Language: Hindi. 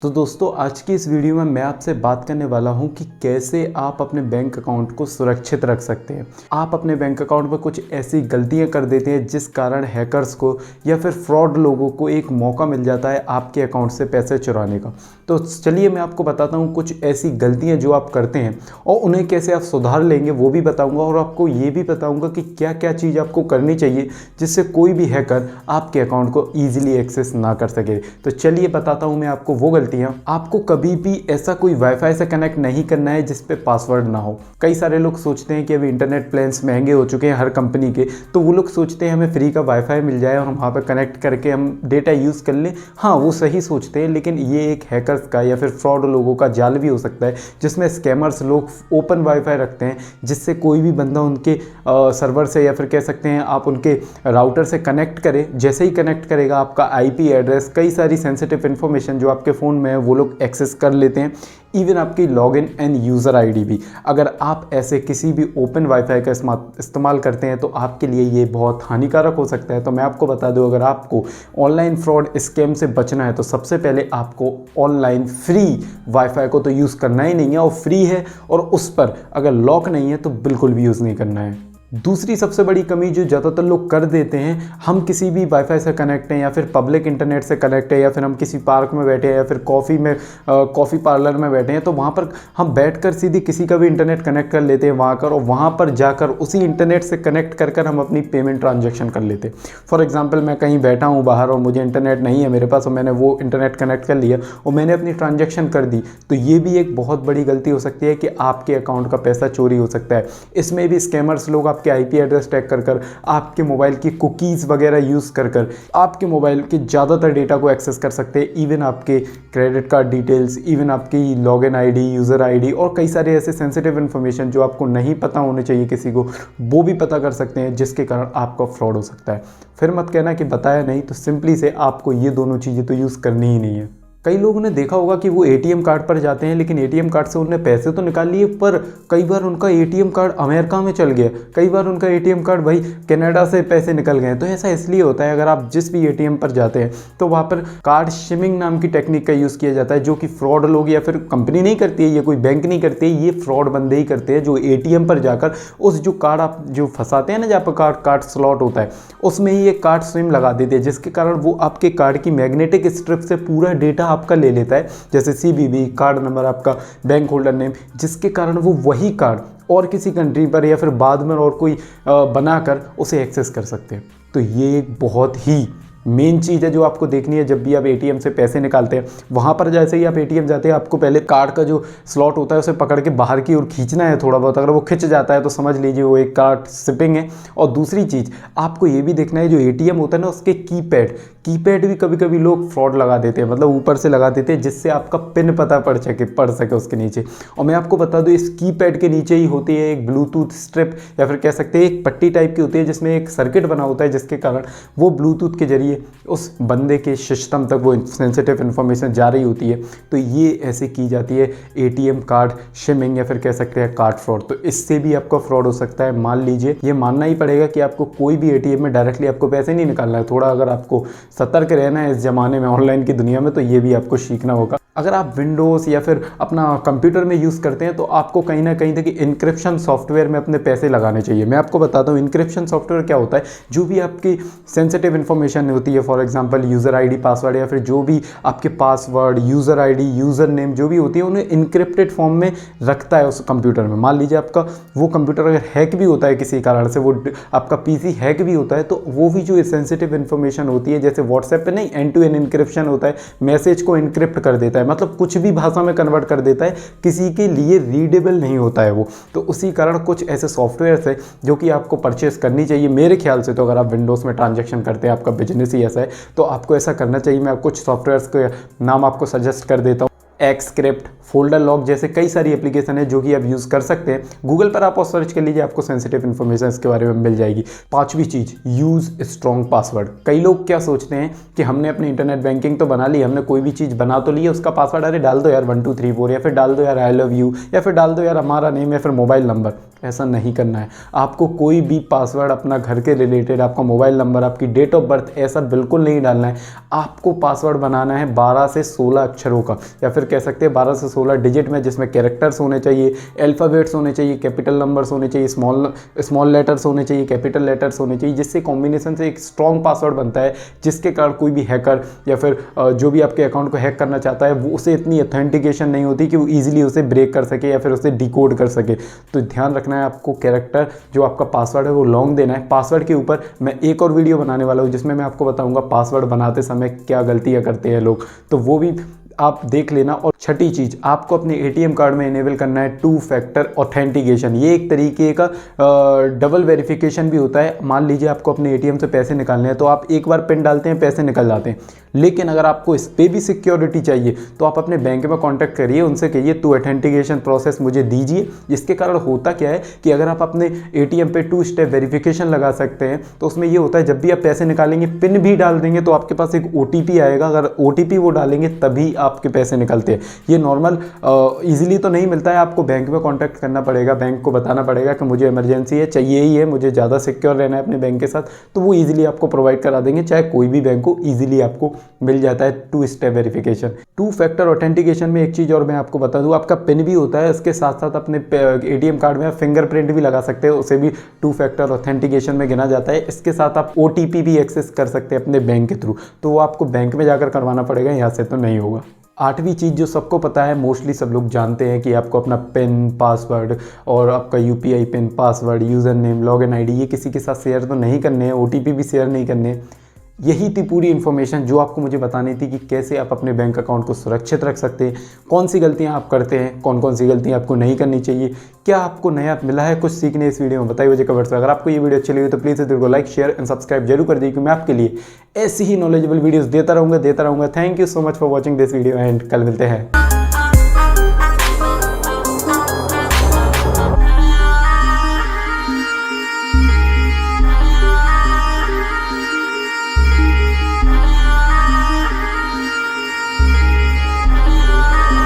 तो दोस्तों आज की इस वीडियो में मैं आपसे बात करने वाला हूं कि कैसे आप अपने बैंक अकाउंट को सुरक्षित रख सकते हैं। आप अपने बैंक अकाउंट में कुछ ऐसी गलतियां कर देते हैं जिस कारण हैकर्स को या फिर फ्रॉड लोगों को एक मौका मिल जाता है आपके अकाउंट से पैसे चुराने का। तो चलिए मैं आपको बताता हूं कुछ ऐसी गलतियां जो आप करते हैं और उन्हें कैसे आप सुधार लेंगे वो भी बताऊँगा, और आपको ये भी बताऊँगा कि क्या क्या चीज़ आपको करनी चाहिए जिससे कोई भी हैकर आपके अकाउंट को ईजिली एक्सेस ना कर सके। तो चलिए बताता हूँ मैं आपको वो गलतियां। आपको कभी भी ऐसा कोई वाईफाई से कनेक्ट नहीं करना है जिस पे पासवर्ड ना हो। कई सारे लोग सोचते हैं कि अभी इंटरनेट प्लान्स महंगे हो चुके हैं हर कंपनी के, तो वो लोग सोचते हैं हमें फ्री का वाईफाई मिल जाए और हम वहाँ पर कनेक्ट करके हम डेटा यूज़ कर लें। हाँ, वो सही सोचते हैं, लेकिन ये एक हैकर्स का या फिर फ्रॉड लोगों का जाल भी हो सकता है जिसमें स्कैमर्स लोग ओपन वाईफाई रखते हैं जिससे कोई भी बंदा उनके सर्वर से या फिर कह सकते हैं आप उनके राउटर से कनेक्ट करें। जैसे ही कनेक्ट करेगा आपका आईपी एड्रेस, कई सारी सेंसिटिव इन्फॉर्मेशन जो आपके फ़ोन में है वो लोग एक्सेस कर लेते हैं, इवन आपकी लॉगिन एंड यूज़र आईडी भी। अगर आप ऐसे किसी भी ओपन वाईफाई का इस्तेमाल करते हैं तो आपके लिए ये बहुत हानिकारक हो सकता है। तो मैं आपको बता दूं, अगर आपको ऑनलाइन फ्रॉड स्कैम से बचना है तो सबसे पहले आपको ऑनलाइन फ्री वाईफाई को तो यूज़ करना ही नहीं है, और फ्री है और उस पर अगर लॉक नहीं है तो बिल्कुल भी यूज़ नहीं करना है। दूसरी सबसे बड़ी कमी जो ज़्यादातर लोग कर देते हैं, हम किसी भी वाईफाई से कनेक्ट हैं या फिर पब्लिक इंटरनेट से कनेक्ट है या फिर हम किसी पार्क में बैठे हैं या फिर कॉफ़ी पार्लर में बैठे हैं, तो वहाँ पर हम बैठकर सीधी किसी का भी इंटरनेट कनेक्ट कर लेते हैं वहाँ कर, और वहाँ पर जाकर उसी इंटरनेट से कनेक्ट कर हम अपनी पेमेंट ट्रांजेक्शन कर लेते हैं। फॉर एग्जाम्पल, मैं कहीं बैठा हूँ बाहर और मुझे इंटरनेट नहीं है मेरे पास और मैंने वो इंटरनेट कनेक्ट कर लिया और मैंने अपनी ट्रांजेक्शन कर दी, तो ये भी एक बहुत बड़ी गलती हो सकती है कि आपके अकाउंट का पैसा चोरी हो सकता है। इसमें भी स्कैमर्स लोग आपके आईपी एड्रेस टैग कर आपके मोबाइल की कुकीज़ वगैरह यूज़ कर आपके मोबाइल के ज़्यादातर डेटा को एक्सेस कर सकते हैं, इवन आपके क्रेडिट कार्ड डिटेल्स, इवन आपकी लॉगिन आईडी, यूज़र आईडी और कई सारे ऐसे सेंसिटिव इन्फॉर्मेशन जो आपको नहीं पता होने चाहिए किसी को, वो भी पता कर सकते हैं, जिसके कारण आपका फ्रॉड हो सकता है। फिर मत कहना कि बताया नहीं, तो सिंपली से आपको ये दोनों चीज़ें तो यूज़ करनी ही नहीं है। कई लोगों ने देखा होगा कि वो एटीएम कार्ड पर जाते हैं, लेकिन एटीएम कार्ड से उन्हें पैसे तो निकाल लिए, पर कई बार उनका एटीएम कार्ड अमेरिका में चल गया, कई बार उनका एटीएम कार्ड भाई कनाडा से पैसे निकल गए। तो ऐसा इसलिए होता है, अगर आप जिस भी एटीएम पर जाते हैं तो वहाँ पर कार्ड शिमिंग नाम की टेक्निक का यूज़ किया जाता है, जो कि फ्रॉड लोग या फिर कंपनी नहीं करती है, ये कोई बैंक नहीं करती है, ये फ्रॉड बंदे ही करते हैं, जो एटीएम पर जाकर उस जो कार्ड आप जो फंसाते हैं ना, जहाँ पर कार्ड स्लॉट होता है उसमें ही एक कार्ड सिम लगा देते हैं, जिसके कारण वो आपके कार्ड की मैग्नेटिक स्ट्रिप से पूरा डेटा आपका ले लेता है, जैसे सीवीवी, कार्ड नंबर, आपका बैंक होल्डर नेम, जिसके कारण वो वही कार्ड और किसी कंट्री पर या फिर बाद में और कोई बनाकर उसे एक्सेस कर सकते हैं। तो ये एक बहुत ही मेन चीज़ है जो आपको देखनी है जब भी आप एटीएम से पैसे निकालते हैं। वहाँ पर जैसे ही आप एटीएम जाते हैं, आपको पहले कार्ड का जो स्लॉट होता है उसे पकड़ के बाहर की ओर खींचना है थोड़ा बहुत। अगर वो खिंच जाता है तो समझ लीजिए वो एक कार्ड शिपिंग है। और दूसरी चीज़ आपको ये भी देखना है, जो एटीएम होता है ना उसके कीपैड भी कभी कभी लोग फ्रॉड लगा देते हैं, मतलब ऊपर से लगा देते हैं जिससे आपका पिन पता पड़ सके उसके नीचे। और मैं आपको बता दूँ, इस कीपैड के नीचे ही होती है एक ब्लूटूथ स्ट्रिप, या फिर कह सकते हैं एक पट्टी टाइप की होती है जिसमें एक सर्किट बना होता है, जिसके कारण वो ब्लूटूथ के जरिए उस बंदे के सिस्टम तक वो सेंसिटिव इन्फॉर्मेशन जा रही होती है। तो ये ऐसे की जाती है एटीएम कार्ड शिमिंग, या फिर कह सकते हैं कार्ड फ्रॉड। तो इससे भी आपका फ्रॉड हो सकता है। मान लीजिए, ये मानना ही पड़ेगा कि आपको कोई भी एटीएम में डायरेक्टली आपको पैसे नहीं निकालना है। थोड़ा अगर आपको सतर्क रहना है इस ज़माने में, ऑनलाइन की दुनिया में, तो ये भी आपको सीखना होगा। अगर आप विंडोज़ या फिर अपना कंप्यूटर में यूज़ करते हैं तो आपको कहीं ना कहीं देखिए इनक्रिप्शन सॉफ्टवेयर में अपने पैसे लगाने चाहिए। मैं आपको बताता हूँ इनक्रिप्शन सॉफ्टवेयर क्या होता है। जो भी आपकी सेंसिटिव इन्फॉर्मेशन होती है, for example user ID, password, या फिर जो भी आपके password, user ID, user name जो भी होती है, उन्हें इनक्रिप्टेड फॉर्म में रखता है उस कंप्यूटर में। मान लीजिए आपका वो कंप्यूटर अगर हैक भी होता है किसी कारण से, वो आपका पीसी हैक भी होता है, तो वो भी जो सेंसिटिव इन्फॉर्मेशन होती है, जैसे व्हाट्सएप पे नहीं एंड टू एंड इनक्रिप्शन होता है, मैसेज को इनक्रिप्ट कर देता है, मतलब कुछ भी भाषा में कन्वर्ट कर देता है, किसी के लिए रीडेबल नहीं होता है वो। तो उसी कारण कुछ ऐसे सॉफ्टवेयर्स है जो कि आपको परचेस करनी चाहिए मेरे ख्याल से। तो अगर आप विंडोज़ में ट्रांजैक्शन करते हैं, आपका बिजनेस ही ऐसा है, तो आपको ऐसा करना चाहिए। मैं कुछ सॉफ्टवेयर्स के नाम आपको सजेस्ट कर देता हूँ। एक्सक्रिप्ट, फोल्डर लॉक जैसे कई सारी एप्लीकेशन है जो कि आप यूज़ कर सकते हैं। गूगल पर आप और सर्च कर लीजिए, आपको सेंसिटिव इन्फॉर्मेशन इसके बारे में मिल जाएगी। पांचवी चीज़, यूज़ स्ट्रॉन्ग पासवर्ड। कई लोग क्या सोचते हैं कि हमने अपनी इंटरनेट बैंकिंग तो बना ली, हमने कोई भी चीज़ बना तो ली है, उसका पासवर्ड अरे डाल दो यार 1 2 3 4, या फिर डाल दो यार आई लव यू, या फिर डाल दो यार हमारा नेम या फिर मोबाइल नंबर। ऐसा नहीं करना है। आपको कोई भी पासवर्ड अपना घर के रिलेटेड, आपका मोबाइल नंबर, आपकी डेट ऑफ बर्थ, ऐसा बिल्कुल नहीं डालना है। आपको पासवर्ड बनाना है 12 से 16 अक्षरों का, या फिर कह सकते हैं 12 से 16 डिजिट में, जिसमें कैरेक्टर्स होने चाहिए, अल्फ़ाबेट्स होने चाहिए, कैपिटल नंबर्स होने चाहिए, स्मॉल लेटर्स होने चाहिए, कैपिटल लेटर्स होने चाहिए, जिससे कॉम्बिनेशन से एक स्ट्रॉन्ग पासवर्ड बनता है, जिसके कारण कोई भी हैकर या फिर जो भी आपके अकाउंट को हैक करना चाहता है वो उसे इतनी ऑथेंटिकेशन नहीं होती कि वो ईजिली उसे ब्रेक कर सके या फिर उसे डिकोड कर सके। तो ध्यान रखना है आपको, कैरेक्टर जो आपका पासवर्ड है वो लॉन्ग देना है। पासवर्ड के ऊपर मैं एक और वीडियो बनाने वाला हूँ जिसमें मैं आपको बताऊंगा पासवर्ड बनाते समय क्या गलतियाँ करते हैं लोग, तो वो भी आप देख लेना। और छठी चीज़, आपको अपने एटीएम कार्ड में इनेबल करना है 2 फैक्टर ऑथेंटिकेशन। ये एक तरीके का डबल वेरिफिकेशन भी होता है। मान लीजिए आपको अपने एटीएम से पैसे निकालने हैं, तो आप एक बार पिन डालते हैं, पैसे निकल जाते हैं, लेकिन अगर आपको इस पर भी सिक्योरिटी चाहिए तो आप अपने बैंक में कॉन्टैक्ट करिए, उनसे कहिए 2 ऑथेंटिकेशन प्रोसेस मुझे दीजिए। जिसके कारण होता क्या है कि अगर आप अपने एटीएम पे 2 स्टेप वेरिफिकेशन लगा सकते हैं तो उसमें ये होता है जब भी आप पैसे निकालेंगे, पिन भी डाल देंगे तो आपके पास एक OTP आएगा। अगर OTP वो डालेंगे तभी आपके पैसे निकलते हैं। ये नॉर्मल इजीली तो नहीं मिलता है, आपको बैंक में कांटेक्ट करना पड़ेगा, बैंक को बताना पड़ेगा कि मुझे इमरजेंसी है, चाहिए ही है, मुझे ज़्यादा सिक्योर रहना है अपने बैंक के साथ, तो वो इजीली आपको प्रोवाइड करा देंगे। चाहे कोई भी बैंक हो, इजीली आपको मिल जाता है 2 स्टेप वेरिफिकेशन। 2 फैक्टर ऑथेंटिकेशन में एक चीज़ और मैं आपको बता दूँ, आपका पिन भी होता है, इसके साथ साथ अपने एटीएम कार्ड में आप फिंगरप्रिंट भी लगा सकते हो, उसे भी 2 फैक्टर ऑथेंटिकेशन में गिना जाता है। इसके साथ आप OTP भी एक्सेस कर सकते हैं अपने बैंक के थ्रू, तो वो आपको बैंक में जाकर करवाना पड़ेगा, यहाँ से तो नहीं होगा। 8वीं चीज़ जो सबको पता है, मोस्टली सब लोग जानते हैं कि आपको अपना पिन, पासवर्ड और आपका UPI pin, password, user name, login ID ये किसी के साथ शेयर तो नहीं करने हैं, OTP भी शेयर नहीं करने हैं। यही थी पूरी इन्फॉर्मेशन जो आपको मुझे बतानी थी कि कैसे आप अपने बैंक अकाउंट को सुरक्षित रख सकते हैं, कौन सी गलतियां आप करते हैं, कौन कौन सी गलतियां आपको नहीं करनी चाहिए, क्या आपको नया मिला है कुछ सीखने इस वीडियो में, बताइए मुझे कमेंट्स में। अगर आपको ये वीडियो अच्छी लगी तो प्लीज़ इस वीडियो को लाइक, शेयर एंड सब्सक्राइब जरूर कर दीजिए, क्योंकि मैं आपके लिए ऐसी ही नॉलेजेबल वीडियोज़ देता रहूँगा। Thank you so much for watching this video and कल मिलते हैं।